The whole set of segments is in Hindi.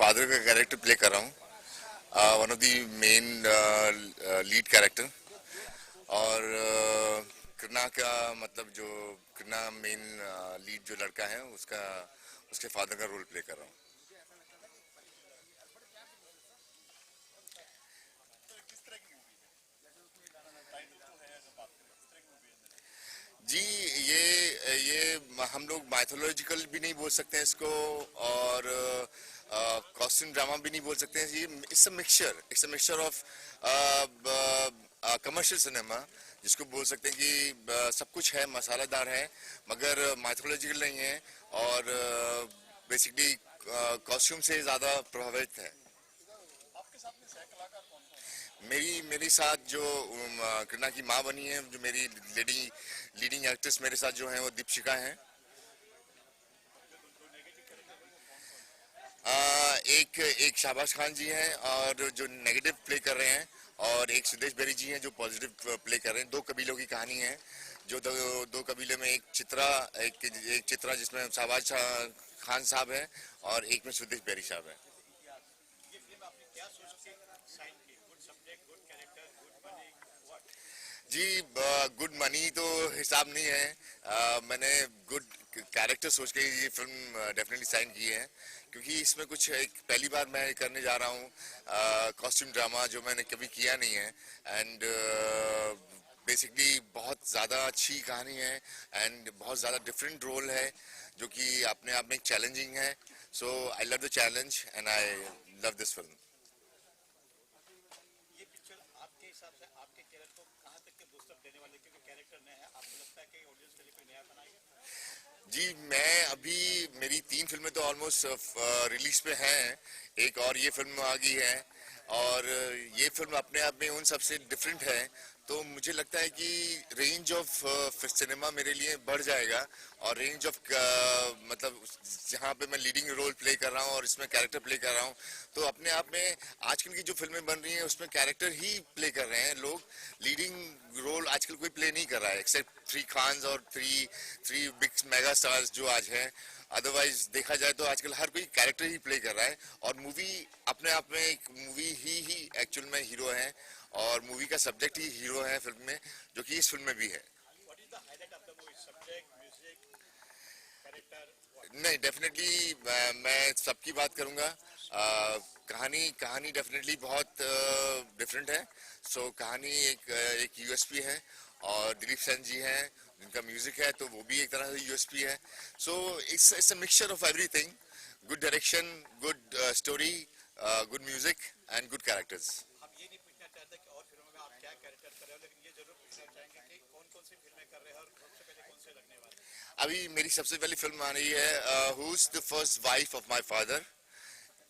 फादर का कैरेक्टर प्ले कर रहा हूँ, one of the main lead character. और कृष्णा का मतलब जो कृष्णा मेन लीड जो लड़का है उसका उसके फादर का रोल प्ले कर रहा हूँ। जी ये हम लोग माइथोलॉजिकल भी नहीं बोल सकते हैं इसको, और कॉस्ट्यूम ड्रामा भी नहीं बोल सकते हैं। ये it's a mixture of commercial cinema, जिसको बोल सकते हैं कि सब कुछ है, मसालेदार है, मगर माइथोलॉजिकल नहीं है, और बेसिकली कॉस्ट्यूम से ज़्यादा प्रभावित है। मेरी मेरे साथ जो कृष्णा की माँ बनी है, जो मेरी लीडिंग एक्ट्रेस मेरे साथ जो है वो दीपशिका हैं। एक एक शाहबाज खान जी हैं और जो नेगेटिव प्ले कर रहे हैं, और एक सुदेश बेरी जी हैं जो पॉजिटिव प्ले कर रहे हैं। दो कबीलों की कहानी है, जो दो कबीले में एक चित्रा जिसमें शाहबाज खान साहब है और एक में सुदेश बेरी साहब है। जी गुड मनी तो हिसाब नहीं है, मैंने गुड कैरेक्टर सोच के ये फिल्म डेफिनेटली साइन की है, क्योंकि इसमें कुछ एक पहली बार मैं करने जा रहा हूँ कॉस्ट्यूम ड्रामा, जो मैंने कभी किया नहीं है। एंड बेसिकली बहुत ज़्यादा अच्छी कहानी है एंड बहुत ज़्यादा डिफरेंट रोल है, जो कि अपने आप में चैलेंजिंग है। So I love the challenge and I love this film. जी मैं अभी मेरी 3 फिल्में तो ऑलमोस्ट रिलीज पे हैं, एक और ये फिल्म आ गई है, और ये फिल्म अपने आप में उन सबसे डिफरेंट है। तो मुझे लगता है कि रेंज ऑफ सिनेमा मेरे लिए बढ़ जाएगा, और रेंज ऑफ मतलब जहाँ पे मैं लीडिंग रोल प्ले कर रहा हूँ और इसमें कैरेक्टर प्ले कर रहा हूँ, तो अपने आप में आजकल की जो फिल्में बन रही हैं उसमें कैरेक्टर ही प्ले कर रहे हैं लोग। लीडिंग रोल आजकल कोई प्ले नहीं कर रहा है, एक्सेप्ट 3 खान्स और थ्री बिग मेगा स्टार्स जो आज हैं। अदरवाइज देखा जाए तो आजकल हर कोई कैरेक्टर ही प्ले कर रहा है, और मूवी अपने आप में एक मूवी ही एक्चुअल में हीरो है, और मूवी का सब्जेक्ट ही हीरो है फिल्म में, जो कि इस फिल्म में भी है। नहीं डेफिनेटली मैं सबकी बात करूंगा। कहानी कहानी डेफिनेटली बहुत डिफरेंट है। सो कहानी एक यूएसपी है, और दिलीप सेन जी हैं जिनका म्यूजिक है, तो वो भी एक तरह से यूएसपी है। So it's a mixture of everything, good direction, good story, good music and good characters. अभी मेरी सबसे पहली फिल्म आ रही है who is the first wife of my father,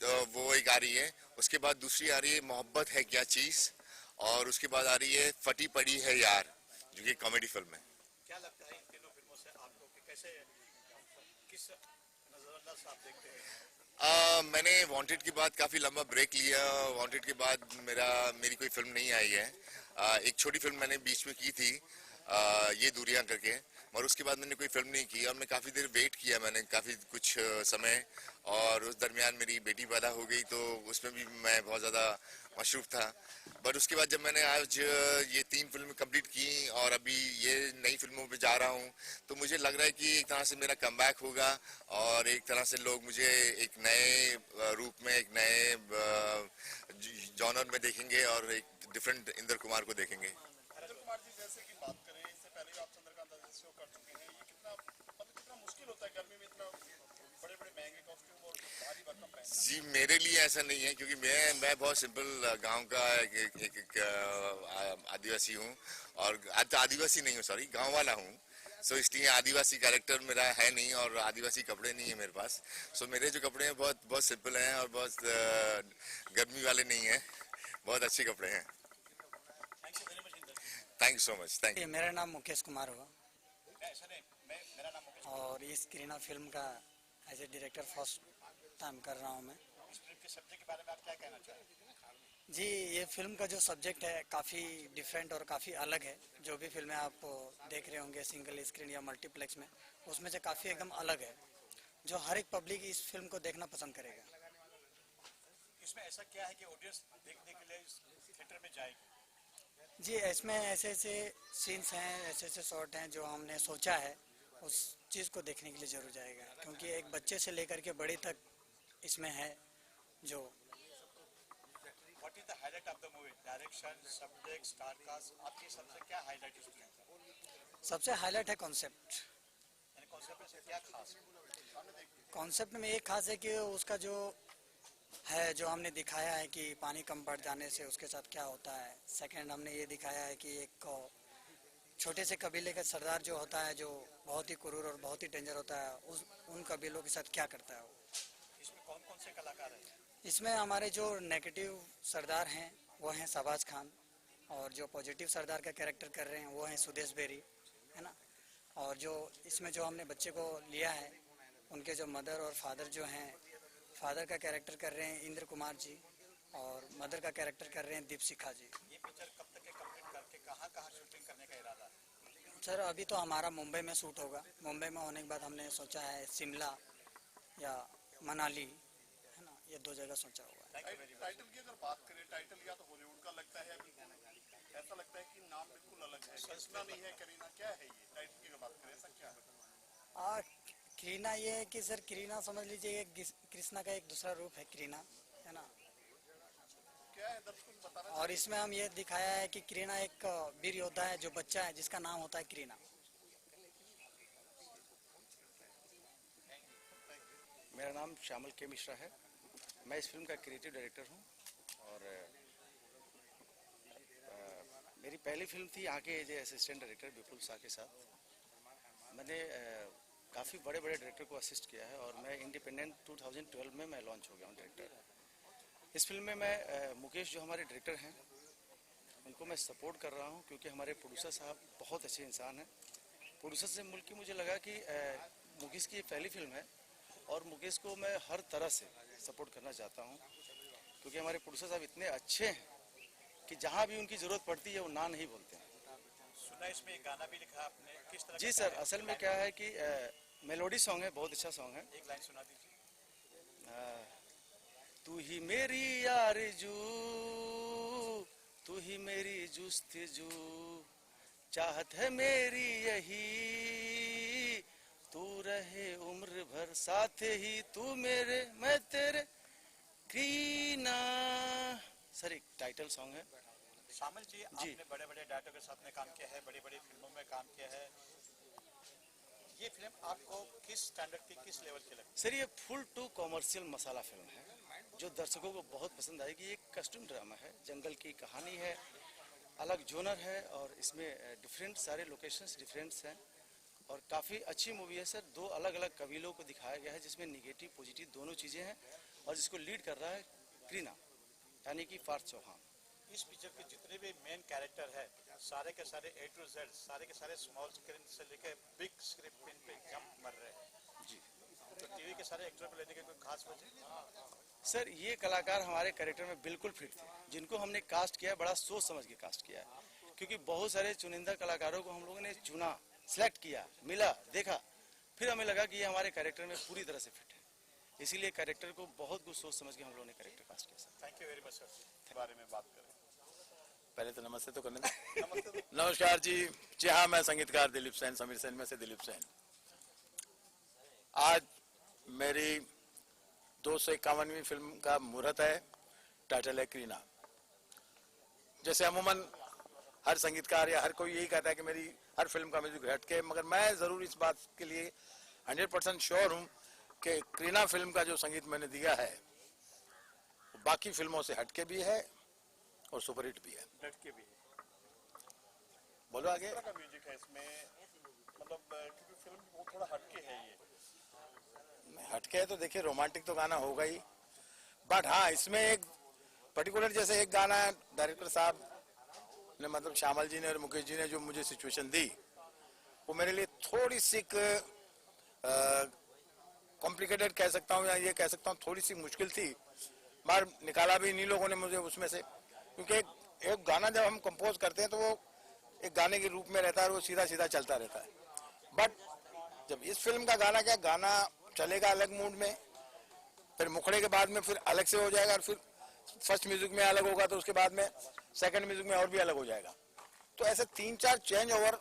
तो वो एक आ रही है। उसके बाद दूसरी आ रही है मोहब्बत है क्या चीज, और उसके बाद आ रही है फटी पड़ी है यार, जो कि कॉमेडी फिल्म है। मैंने वांटेड के बाद काफ़ी लंबा ब्रेक लिया। वांटेड के बाद मेरी कोई फिल्म नहीं आई है। एक छोटी फिल्म मैंने बीच में की थी, ये दूरियां करके, और उसके बाद मैंने कोई फिल्म नहीं की, और मैं काफ़ी देर वेट किया मैंने, काफ़ी कुछ समय, और उस दरमियान मेरी बेटी पैदा हो गई, तो उसमें भी मैं बहुत ज़्यादा मशरूफ था। बट उसके बाद जब मैंने आज ये 3 फिल्में कंप्लीट की और अभी ये नई फिल्मों पे जा रहा हूँ, तो मुझे लग रहा है कि एक तरह से मेरा कमबैक होगा, और एक तरह से लोग मुझे एक नए रूप में, एक नए जॉनर में देखेंगे, और एक डिफरेंट इंद्र कुमार को देखेंगे। जी मेरे लिए ऐसा नहीं है, क्योंकि मैं बहुत सिंपल गांव का एक आदिवासी हूँ, और आदिवासी नहीं हूँ, सॉरी, गांव वाला हूँ। सो इसलिए आदिवासी कैरेक्टर मेरा है नहीं, और आदिवासी कपड़े नहीं है मेरे पास। सो मेरे जो कपड़े हैं बहुत बहुत सिंपल हैं, और बहुत गर्मी वाले नहीं हैं, बहुत अच्छे कपड़े हैं। Thank you so much, thank you. मेरा नाम मुकेश कुमार हुआ, और इस करीना फिल्म का as a director first time कर रहा हूँ मैं। जी ये फिल्म का जो सब्जेक्ट है काफ़ी डिफरेंट और काफ़ी अलग है। जो भी फिल्में आप देख रहे होंगे सिंगल स्क्रीन या मल्टीप्लेक्स में, उसमें से काफ़ी एकदम अलग है, जो हर एक पब्लिक इस फिल्म को देखना पसंद करेगा। इसमें ऐसा क्या है कि ऑडियंस देखने के लिए इस थिएटर में जाएगी? जी, इसमें ऐसे ऐसे सीन्स हैं, ऐसे ऐसे शॉट हैं जो हमने सोचा है, उस चीज़ को देखने के लिए ज़रूर जाएगा, क्योंकि एक बच्चे से लेकर के बड़े तक इसमें है जो। What is the highlight of the movie? Direction, subject, star cast, आपके सबसे क्या हाईलाइट इसमें है? सबसे हाईलाइट है कॉन्सेप्ट। यानी कॉन्सेप्ट से क्या खास है? कॉन्सेप्ट में एक खास है कि उसका जो है, जो हमने दिखाया है कि पानी कम बढ़ जाने से उसके साथ क्या होता है। सेकंड, हमने ये दिखाया है कि एक छोटे से कबीले का सरदार जो होता है, जो बहुत ही क्रूर और बहुत ही डेंजर होता है, उन कबीलों के साथ क्या करता है वो। इसमें कौन कौन से कलाकार हैं? इसमें हमारे जो नेगेटिव सरदार हैं वो हैं शहबाज खान, और जो पॉजिटिव सरदार का कैरेक्टर कर रहे हैं वो हैं सुदेश बेरी, है ना। और जो इसमें जो हमने बच्चे को लिया है, उनके जो मदर और फादर जो हैं, फादर का कैरेक्टर कर रहे हैं इंद्र कुमार जी, और मदर का कैरेक्टर कर रहे हैं दीपशिखा जी। ये पिक्चर कब तक कंप्लीट करके कहाँ कहाँ शूटिंग करने का इरादा है? सर, अभी तो हमारा मुंबई में शूट होगा। मुंबई में होने के बाद हमने सोचा है शिमला या मनाली, है ना, ये 2 जगह सोचा हुआ है। टाइटल की अगर बात करें, टाइटल या तो हॉलीवुड का लगता है, ऐसा लगता है कि नाम बिल्कुल अलग है, कृष्णा नहीं है, करीना, क्या है ये? टाइटल की अगर बात करें, ऐसा क्या है? करीना, ये है कि सर करीना समझ लीजिए कृष्णा का एक दूसरा रूप है करीना, है ना। क्या है, दर्शकों को बताना और इसमें हम ये दिखाया है कि करीना एक वीर योद्धा है, जो बच्चा है जिसका नाम होता है करीना। मेरा नाम श्यामल के मिश्रा है। मैं इस फिल्म का क्रिएटिव डायरेक्टर हूँ, और मेरी पहली फिल्म थी यहाँ के एज असिस्टेंट डायरेक्टर विपुल शाह के साथ। मैंने काफ़ी बड़े बड़े डायरेक्टर को असिस्ट किया है, और मैं इंडिपेंडेंट 2012 में मैं लॉन्च हो गया हूँ डायरेक्टर। इस फिल्म में मैं मुकेश जो हमारे डायरेक्टर हैं उनको मैं सपोर्ट कर रहा हूँ, क्योंकि हमारे प्रोड्यूसर साहब बहुत अच्छे इंसान हैं। प्रोड्यूसर से मिल के मुझे लगा कि मुकेश की पहली फिल्म है, और मुकेश को मैं हर तरह से सपोर्ट करना चाहता हूँ, क्योंकि हमारे प्रोड्यूसर साहब इतने अच्छे हैं कि जहाँ भी उनकी ज़रूरत पड़ती है वो ना नहीं बोलते हैं। सुना इसमें एक गाना भी लिखा आपने, किस तरह? जी सर, असल में क्या है कि मेलोडी सॉन्ग है, बहुत अच्छा सॉन्ग है। एक लाइन सुना दीजिए। तू ही मेरी आरज़ू, तू ही मेरी जुस्तजू, चाहत है मेरी यही, तू रहे उम्र भर साथ ही, तू मेरे मैं तेरे क्रीना। सर, एक टाइटल सॉन्ग है। शामिल जी, आपने बड़े बड़े डायरेक्टर के साथ में काम किया है, बड़ी बड़ी फिल्मों में काम किया है। ये फिल्म आपको किस स्टैंडर्ड की, किस लेवल की लगती है? सर, ये full to commercial masala film है, जो दर्शकों को बहुत पसंद आएगी। एक कस्टम ड्रामा है, जंगल की कहानी है, अलग जोनर है, और इसमें डिफरेंट सारे लोकेशंस डिफरेंट्स हैं, और काफ़ी अच्छी मूवी है सर। 2 अलग अलग कबीलों को दिखाया गया है, जिसमें निगेटिव पॉजिटिव दोनों चीज़ें हैं, और जिसको लीड कर रहा है करीना, यानी कि पार्थ चौहान। इस पिक्चर के जितने भी मेन कैरेक्टर है, सारे के सारे A to Z, सारे के सारे स्मॉल स्क्रीन से लेकर बिग स्क्रीन पे जंप मर रहे हैं जी। तो टीवी के सारे एक्टर को लेने की कोई खास वजह? सर, ये कलाकार हमारे कैरेक्टर में बिल्कुल फिट थे, जिनको हमने कास्ट किया है, बड़ा सोच समझ के कास्ट किया है, क्योंकि बहुत सारे चुनिंदा कलाकारों को हम लोगों ने चुना, सिलेक्ट किया, मिला, देखा, फिर हमें लगा कि ये हमारे कैरेक्टर में पूरी तरह से फिट है। इसीलिए कैरेक्टर को बहुत कुछ सोच समझ के हम लोगों ने कैरेक्टर कास्ट किया sir. Thank you very much sir. बारे में बात करें? पहले तो नमस्ते तो करने दो। नमस्कार जी। जी हाँ, मैं संगीतकार दिलीप सेन, समीर सेन में से दिलीप सेन। आज मेरी 251वीं फिल्म का मुहूर्त है। टाइटल है करीना। जैसे अमूमन हर संगीतकार या हर कोई यही कहता है कि मेरी हर फिल्म का म्यूजिक हटके, मगर मैं जरूर इस बात के लिए 100% श्योर हूँ कि करीना फिल्म का जो संगीत मैंने दिया है वो बाकी फिल्मों से हटके भी है और सुपरहिट भी है। लटके भी बोलो आगे। किस तरह का म्यूजिक है इसमें, मतलब क्योंकि फिल्म वो थोड़ा हटके है ये। हटके है तो देखिए, रोमांटिक तो गाना होगा ही, बट हाँ इसमें एक पर्टिकुलर, जैसे एक गाना डायरेक्टर साहब ने, मतलब श्यामल जी ने और मुकेश जी ने जो मुझे सिचुएशन दी, वो मेरे लिए थोड़ी सी कॉम्प्लिकेटेड कह सकता हूँ, या ये कह सकता हूँ थोड़ी सी मुश्किल थी, बाहर निकाला भी इन्हीं लोगों ने मुझे उसमें से, क्योंकि एक गाना जब हम कंपोज करते हैं तो वो एक गाने के रूप में रहता है और वो सीधा सीधा चलता रहता है। बट जब इस फिल्म का गाना, क्या गाना चलेगा अलग मूड में, फिर मुखड़े के बाद में फिर अलग से हो जाएगा, और फिर फर्स्ट म्यूजिक में अलग होगा तो उसके बाद में सेकंड म्यूजिक में और भी अलग हो जाएगा। तो ऐसे 3-4 चेंज ओवर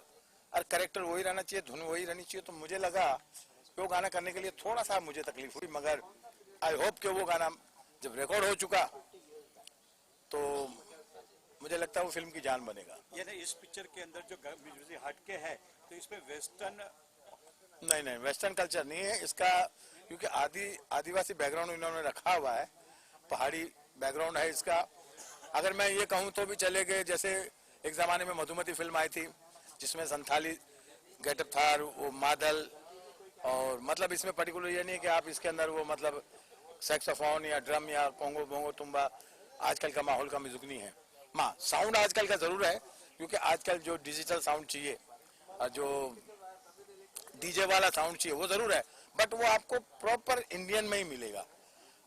और कैरेक्टर वही रहना चाहिए, धुन वही रहनी चाहिए। तो मुझे लगा कि वो गाना करने के लिए थोड़ा सा मुझे तकलीफ हुई, मगर आई होप कि वो गाना जब रिकॉर्ड हो चुका तो मुझे लगता है वो फिल्म की जान बनेगा। यानी इस पिक्चर के अंदर जो म्यूजिक हटके है तो इसमें वेस्टर्न नहीं, वेस्टर्न कल्चर नहीं है इसका, क्योंकि आदिवासी बैकग्राउंड इन्होंने रखा हुआ है, पहाड़ी बैकग्राउंड है इसका। अगर मैं ये कहूँ तो भी चले गए, जैसे एक जमाने में मधुमती फिल्म आई थी जिसमें संथाली गेटअप था, वो मादल, और मतलब इसमें पर्टिकुलर ये नहीं कि आप इसके अंदर वो मतलब सैक्सोफोन या ड्रम या पोंगो बोंगो तुम्बा आजकल का माहौल का म्यूजिक नहीं है। माँ साउंड आजकल का जरूर है, क्योंकि आजकल जो डिजिटल साउंड चाहिए और जो डीजे वाला साउंड चाहिए वो जरूर है, बट वो आपको प्रॉपर इंडियन में ही मिलेगा।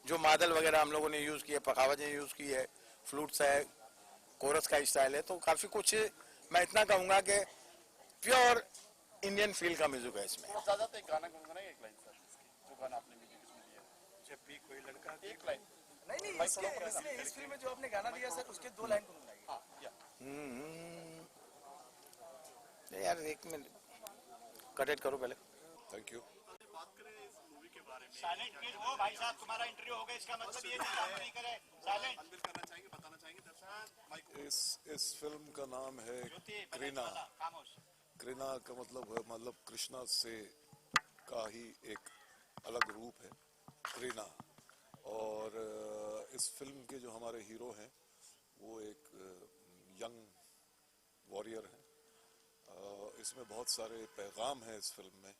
जो मादल वगैरह हम लोगों ने यूज किए, पखावजें यूज की है, फ्लूट्स है, कोरस का स्टाइल है, तो काफी कुछ मैं इतना कहूंगा कि प्योर इंडियन फील का म्यूजिक है इसमें। ज्यादातर एक गाना गुनगुनाइए, एक लाइन सर, जो गाना आपने म्यूजिक इसमें दिया है। जब भी कोई लड़का एक लाइन। नहीं, इस फिल्म में जो आपने गाना दिया सर उसके 2 लाइन गुनगुनाइए। हाँ, या यार एक मिनट कट करो पहले। Thank you. बात करें इस मूवी के बारे में, साइलेंट प्लीज। वो भाई साहब तुम्हारा इंटरव्यू हो गया, इसका मतलब ये नहीं आप नहीं करें। साइलेंट अनविल करना चाहेंगे, बताना चाहेंगे दर्शक माइक को। इस फिल्म का नाम है करीना। खामोश। करीना का मतलब है, मतलब कृष्णा से का ही एक अलग रूप है करीना। और इस फिल्म के जो हमारे हीरो हैं वो एक यंग वॉरियर हैं। इसमें बहुत सारे पैगाम हैं इस फिल्म में।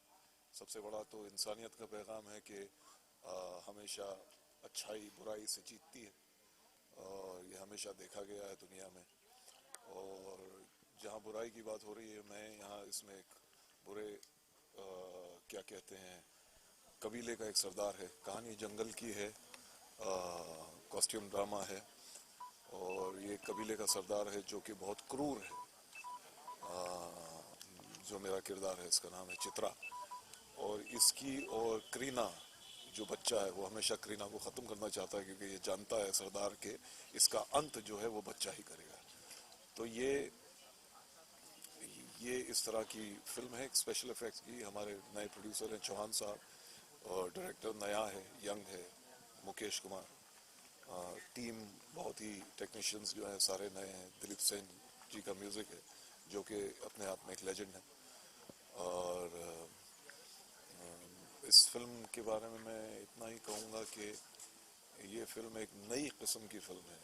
सबसे बड़ा तो इंसानियत का पैगाम है कि हमेशा अच्छाई बुराई से जीतती है, और ये हमेशा देखा गया है दुनिया में। और जहाँ बुराई की बात हो रही है, मैं यहाँ इसमें एक बुरे क्या कहते हैं कबीले का एक सरदार है। कहानी जंगल की है, कॉस्ट्यूम ड्रामा है, और ये कबीले का सरदार है जो कि बहुत क्रूर है। जो मेरा किरदार है इसका नाम है चित्रा, और इसकी और करीना जो बच्चा है वो हमेशा करीना को ख़त्म करना चाहता है, क्योंकि ये जानता है सरदार के इसका अंत जो है वो बच्चा ही करेगा। तो ये इस तरह की फिल्म है। स्पेशल इफेक्ट्स की हमारे नए प्रोड्यूसर हैं चौहान साहब, और डायरेक्टर नया है, यंग है, मुकेश कुमार। टीम बहुत ही टेक्नीशियंस जो हैं सारे नए हैं। दिलीप सेन जी का म्यूज़िक है जो कि अपने आप में एक लेजेंड है। और इस फिल्म के बारे में मैं इतना ही कहूँगा कि ये फिल्म एक नई किस्म की फिल्म है,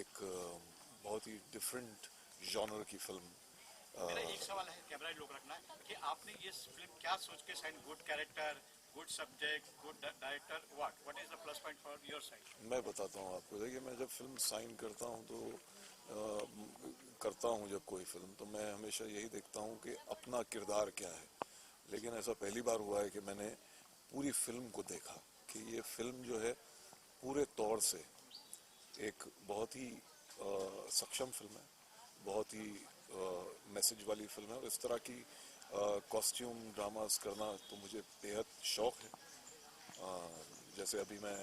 एक बहुत ही डिफरेंट जॉनर की फिल्म। मेरा एक सवाल है, कैमरा लोग रखना है कि आपने ये फिल्म क्या सोच के sign, good character, good subject, good director, what is the plus point for your side? मैं बताता हूँ आपको। देखिए, मैं जब फिल्म साइन करता हूँ तो करता हूँ जब कोई फिल्म, तो मैं हमेशा यही देखता हूँ कि अपना किरदार क्या है। लेकिन ऐसा पहली बार हुआ है कि मैंने पूरी फिल्म को देखा कि ये फिल्म जो है पूरे तौर से एक बहुत ही सक्षम फिल्म है, बहुत ही मैसेज वाली फिल्म है। और इस तरह की कॉस्ट्यूम ड्रामास करना तो मुझे बेहद शौक है। जैसे अभी मैं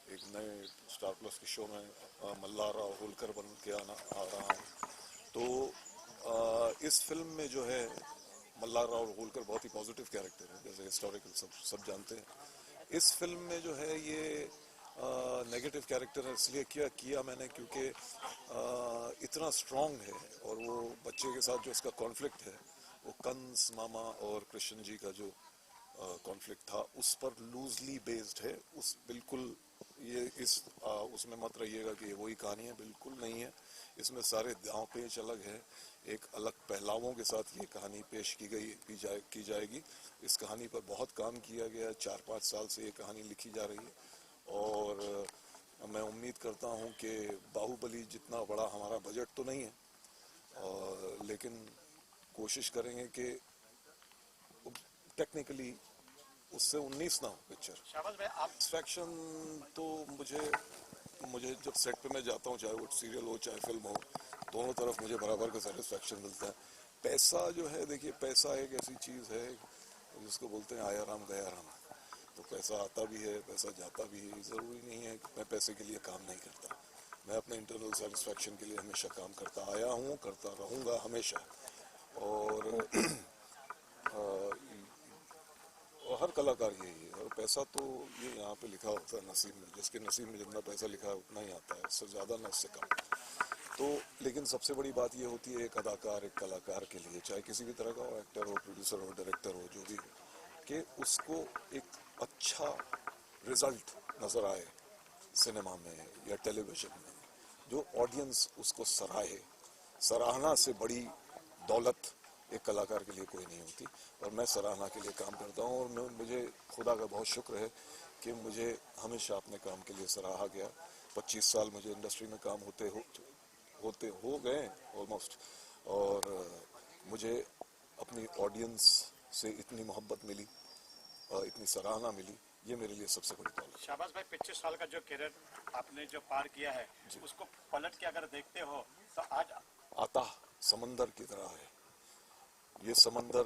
एक नए स्टार प्लस के शो में मल्हार राव होलकर बन के आ रहा हूँ। तो इस फिल्म में जो है मल्हार राव होलकर बहुत ही पॉजिटिव कैरेक्टर है, जैसे हिस्टोरिकल सब जानते हैं। इस फिल्म में जो है ये नेगेटिव कैरेक्टर है, इसलिए किया मैंने क्योंकि इतना स्ट्रॉन्ग है, और वो बच्चे के साथ जो इसका कॉन्फ्लिक्ट है वो कंस मामा और कृष्ण जी का जो कॉन्फ्लिक्ट था उस पर लूजली बेस्ड है। उस बिल्कुल ये उसमें मत रहिएगा कि ये वही कहानी है, बिल्कुल नहीं है। इसमें सारे दांव पेच अलग है, एक अलग पहलावों के साथ ये कहानी पेश की जाएगी। इस कहानी पर बहुत काम किया गया है, 4-5 साल से ये कहानी लिखी जा रही है, और मैं उम्मीद करता हूँ कि बाहुबली जितना बड़ा हमारा बजट तो नहीं है, लेकिन कोशिश करेंगे कि टेक्निकली उससे 19 ना हो पिक्चर। शाबाश भाई, आप सेटिस्फैक्शन तो मुझे जब सेट पे मैं जाता हूँ, चाहे वो सीरियल हो चाहे फिल्म हो, दोनों तरफ मुझे बराबर का सेटिस्फैक्शन मिलता है। पैसा जो है, देखिए पैसा एक ऐसी चीज़ है जिसको बोलते हैं आया राम गया राम। तो तो पैसा आता भी है, पैसा जाता भी है। ज़रूरी नहीं है कि मैं पैसे के लिए काम नहीं करता। मैं अपने इंटरनल सेटिस्फैक्शन के लिए हमेशा काम करता आया हूँ, करता रहूँगा हमेशा। और हर कलाकार यही है। और पैसा तो ये यहाँ पे लिखा होता है नसीब में, जिसके नसीब में जितना पैसा लिखा है उतना ही आता है, उससे ज़्यादा न उससे कम। तो लेकिन सबसे बड़ी बात ये होती है एक अदाकार, एक कलाकार के लिए, चाहे किसी भी तरह का हो, एक्टर हो, प्रोड्यूसर हो, डायरेक्टर हो, जो भी हो, कि उसको एक अच्छा रिजल्ट नज़र आए सिनेमा में या टेलीविज़न में, जो ऑडियंस उसको सराहे। सराहना से बड़ी दौलत एक कलाकार के लिए कोई नहीं होती। और मैं सराहना के लिए काम करता हूँ। और मुझे खुदा का बहुत शुक्र है कि मुझे हमेशा अपने काम के लिए सराहा गया। 25 साल मुझे इंडस्ट्री में काम होते हो गए ऑलमोस्ट। और मुझे अपनी ऑडियंस से इतनी मोहब्बत मिली और इतनी सराहना मिली, ये मेरे लिए सबसे बड़ी दौलत। शाबाश भाई, 25 साल का जो करियर आपने जो पार किया है, उसको पलट के अगर देखते हो तो आज आता समंदर की तरह है। ये समंदर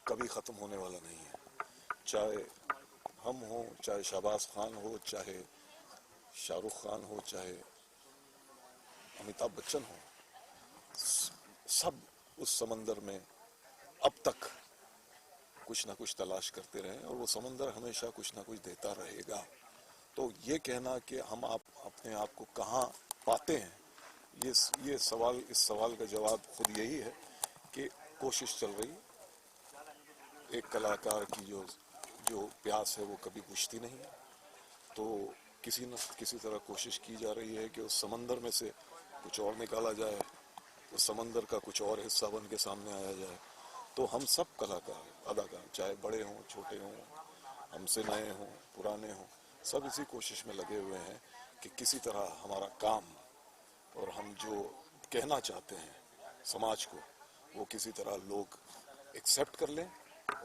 कभी खत्म होने वाला नहीं है। चाहे हम हो, चाहे शहबाज खान हो, चाहे शाहरुख खान हो, चाहे अमिताभ बच्चन हो, सब उस समंदर में अब तक कुछ ना कुछ तलाश करते रहे और वो समंदर हमेशा कुछ ना कुछ देता रहेगा। तो ये कहना कि हम अपने आप को कहाँ पाते हैं, ये सवाल, इस सवाल का जवाब खुद यही है कि कोशिश चल रही। एक कलाकार की जो प्यास है वो कभी बुझती नहीं है। तो किसी न किसी तरह कोशिश की जा रही है कि उस समंदर में से कुछ और निकाला जाए, उस समंदर का कुछ और हिस्सा बन के सामने आया जाए। तो हम सब कलाकार, अदाकार, चाहे बड़े हों, छोटे हों, हमसे नए हों, पुराने हों, सब इसी कोशिश में लगे हुए हैं कि किसी तरह हमारा काम और हम जो कहना चाहते हैं समाज को, वो किसी तरह लोग एक्सेप्ट कर लें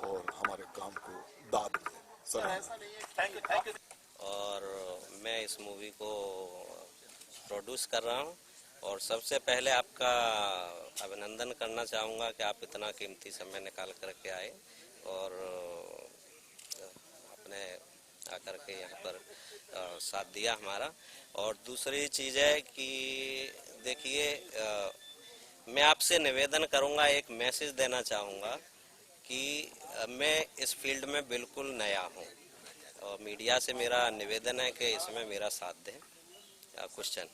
और हमारे काम को दाद दें। Thank you. और मैं इस मूवी को प्रोड्यूस कर रहा हूँ और सबसे पहले आपका अभिनंदन करना चाहूँगा कि आप इतना कीमती समय निकाल करके आए और अपने आकर के यहाँ पर साथ दिया हमारा। और दूसरी चीज़ है कि देखिए, मैं आपसे निवेदन करूँगा, एक मैसेज देना चाहूँगा कि मैं इस फील्ड में बिल्कुल नया हूँ और मीडिया से मेरा निवेदन है कि इसमें मेरा साथ दें। क्वेश्चन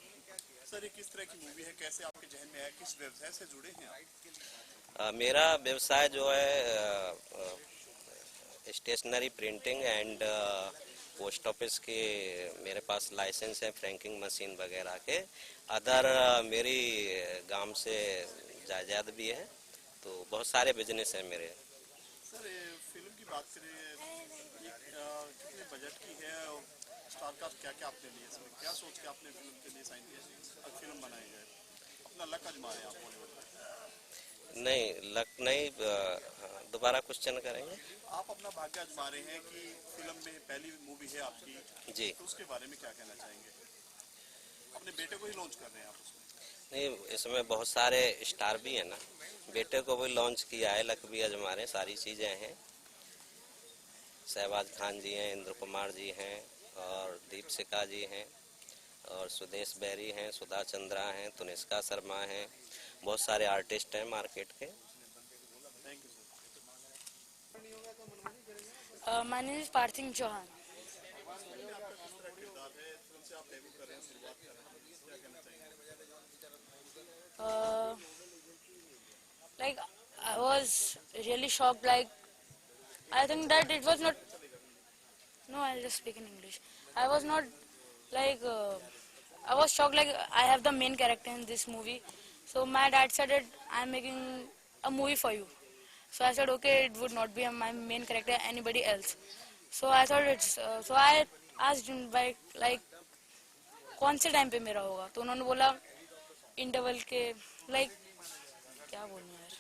सर, ये किस तरह की मूवी है, कैसे आपके जहन में है, किस व्यवसाय से जुड़े हैं आप? मेरा व्यवसाय जो है stationery, printing and post office के मेरे पास लाइसेंस है, फ्रैंकिंग मशीन वगैरह के। अदर मेरी गांव से जायदाद भी है, तो बहुत सारे बिजनेस हैं मेरे। सर, फिल्म की बात करें, कितने बजट की है और स्टार कास्ट क्या क्या आपने लिए, इसमें क्या सोच के आपने फिल्म के लिए साइन किया अब फिल्म बनाई जाए? अपना लक आजमा रहे हैं आप बॉलीवुड में? नहीं, लक नहीं, दोबारा क्वेश्चन करेंगे। आप अपना भाग्य आजमा रहे हैं कि फिल्म में पहली मूवी है आपकी जी, तो उसके बारे में क्या कहना चाहेंगे? अपने बेटे को ही लॉन्च कर रहे हैं आप उसमें? नहीं, इसमें बहुत सारे स्टार भी हैं ना, बेटे को भी लॉन्च किया है, लक भी आजमा रहे, सारी चीज़ें हैं। शहबाज खान जी हैं, इंद्र कुमार जी हैं और दीपशिखा जी हैं और सुदेश बैरी हैं, सुधा चंद्रा हैं, तुनिष्का शर्मा हैं, बहुत सारे आर्टिस्ट हैं मार्केट के। Thank you sir. My name is Parthin Chauhan. Like, I was really shocked. Like, I think that it was not. No, I'll just speak in English. I was not like. I was shocked. Like, I have the main character in this movie. So my dad said that I'm making a movie for you. So I said, okay, it would not be my main character, anybody else. So I thought it's. So I asked him like कौन से टाइम पे मेरा होगा, तो उन्होंने बोला इंटरवल के लाइक क्या बोलूं यार,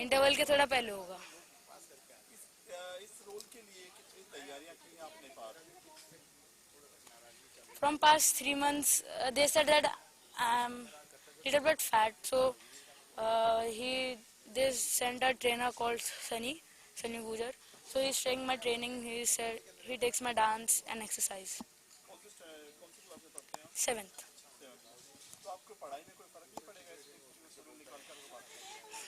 इंटरवल के थोड़ा पहले होगा। इस रोल के लिए कितनी तैयारियां की हैं आपने पास? From past 3 months, they said that I'm little bit fat, so they sent a trainer called Sunny Gujar. So he's taking my training. He takes my dance and exercise. कौन सी क्लास में पढ़ते हैं आप? 7th. तो आपको पढ़ाई में कोई फर्क नहीं पड़ेगा इसमें शेड्यूल निकाल कर वो बात?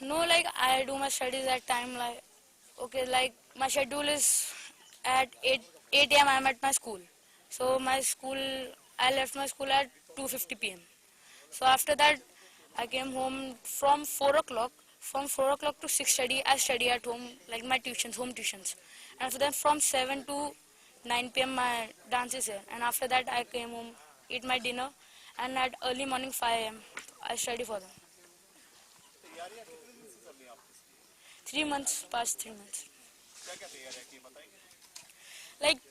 No, like I do my studies at time. Like okay, like my schedule is at 8 a.m. I'm at my school. So my school, I left my school at 2:50 p.m. So after that, I came home from 4 o'clock. From 4 o'clock to 6:30, I study at home, like my tuitions, home tuitions. And after that, from 7 to 9 p.m. my dance is here. And after that, I came home, eat my dinner, and at early morning 5 a.m. I study for them. तैयारियां कितने दिन से चल रही हैं आपकी? 3 months, past 3 months. क्या क्या तैयारियां की बताएंगे? Like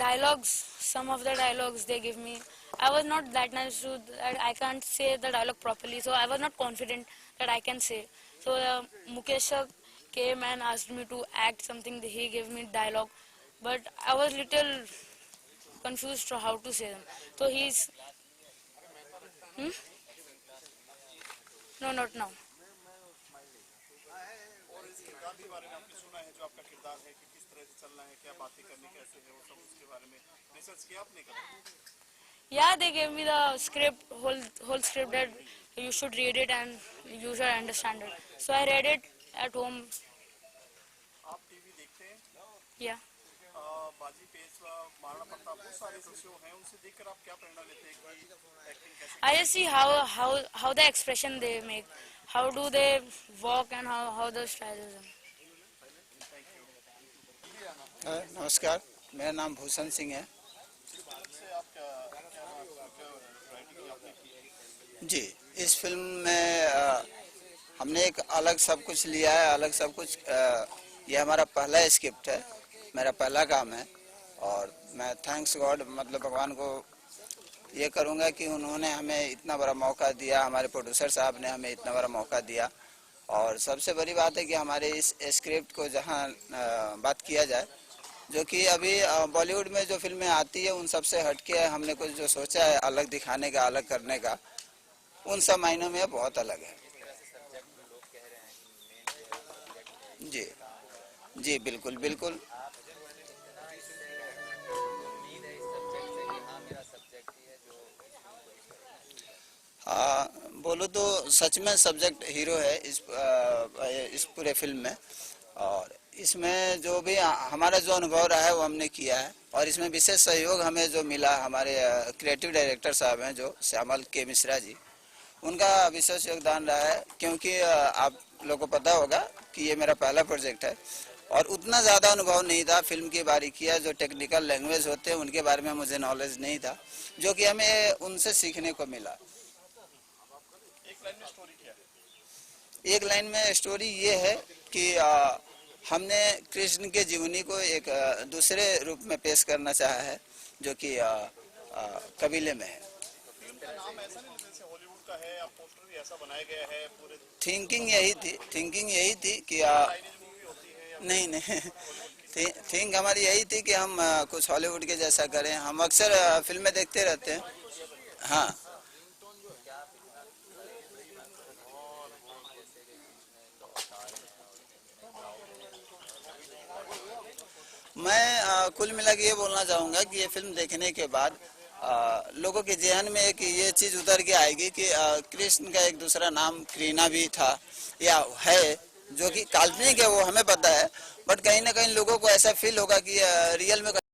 dialogues, some of the dialogues they give me, I was not that nice to that I can't say the dialogue properly, so I was not confident that I can say. So Mukesh sir came and asked me to act something. He gave me dialogue, but I was little confused to how to say them. So he's no, not now. और इस किरदार के बारे में आपने सुना है जो आपका किरदार है कि किस तरह से चलना है, क्या बातें करनी कैसे है, वो सब उसके बारे में रिसर्च किया आपने कभी? Yeah, they gave me the script, whole script that you should read it and you should understand it. So I read it at home. आप टीवी देखते हैं? Yeah. बाजी पेशवा, महाराणा प्रताप, बहुत सारे जो शो हैं उनसे देखकर आप क्या प्रेरणा लेते हैं कि एक्टिंग कैसे? I just see how the expression they make, how do they walk and how the style is. नमस्कार, मेरा नाम भूषण सिंह है। से आप क्या राइटिंग आपने की? जी, इस फिल्म में हमने एक अलग सब कुछ लिया है, अलग सब कुछ। ये हमारा पहला स्क्रिप्ट है, मेरा पहला काम है और मैं थैंक्स गॉड मतलब भगवान को ये करूँगा कि उन्होंने हमें इतना बड़ा मौका दिया, हमारे प्रोड्यूसर साहब ने हमें इतना बड़ा मौका दिया। और सबसे बड़ी बात है कि हमारे इस स्क्रिप्ट को जहाँ बात किया जाए, जो कि अभी बॉलीवुड में जो फिल्में आती है उन सबसे हटके हमने कुछ जो सोचा है अलग दिखाने का, अलग करने का, उन सब मायनों में बहुत अलग है। जी जी, बिल्कुल बिल्कुल। बोलो तो सच में सब्जेक्ट हीरो है इस पूरे फिल्म में। और इसमें जो भी हमारा जो अनुभव रहा है वो हमने किया है और इसमें विशेष सहयोग हमें जो मिला, हमारे क्रिएटिव डायरेक्टर साहब हैं जो श्यामल के मिश्रा जी, उनका विशेष योगदान रहा है। क्योंकि आप लोगों को पता होगा कि ये मेरा पहला प्रोजेक्ट है और उतना ज़्यादा अनुभव नहीं था। फिल्म की बारीकियाँ जो टेक्निकल लैंग्वेज होते हैं उनके बारे में मुझे नॉलेज नहीं था, जो कि हमें उनसे सीखने को मिला। एक लाइन में स्टोरी ये है कि हमने कृष्ण के जीवनी को एक दूसरे रूप में पेश करना चाहा है, जो कि कबीले में है। फिल्म का नाम ऐसा नहीं जैसे हॉलीवुड का है, आप पोस्टर भी ऐसा बनाया गया है पूरे। थिंकिंग यही थी कि नहीं थिंक हमारी यही थी कि हम कुछ हॉलीवुड के जैसा करें। हम अक्सर फिल्में देखते रहते हैं। हाँ, मैं कुल मिला के ये बोलना चाहूँगा कि ये फिल्म देखने के बाद लोगों के जहन में एक ये चीज़ उतर के आएगी कि कृष्ण का एक दूसरा नाम कृष्णा भी था या है, जो कि काल्पनिक है, वो हमें पता है, बट कहीं ना कहीं लोगों को ऐसा फील होगा कि रियल में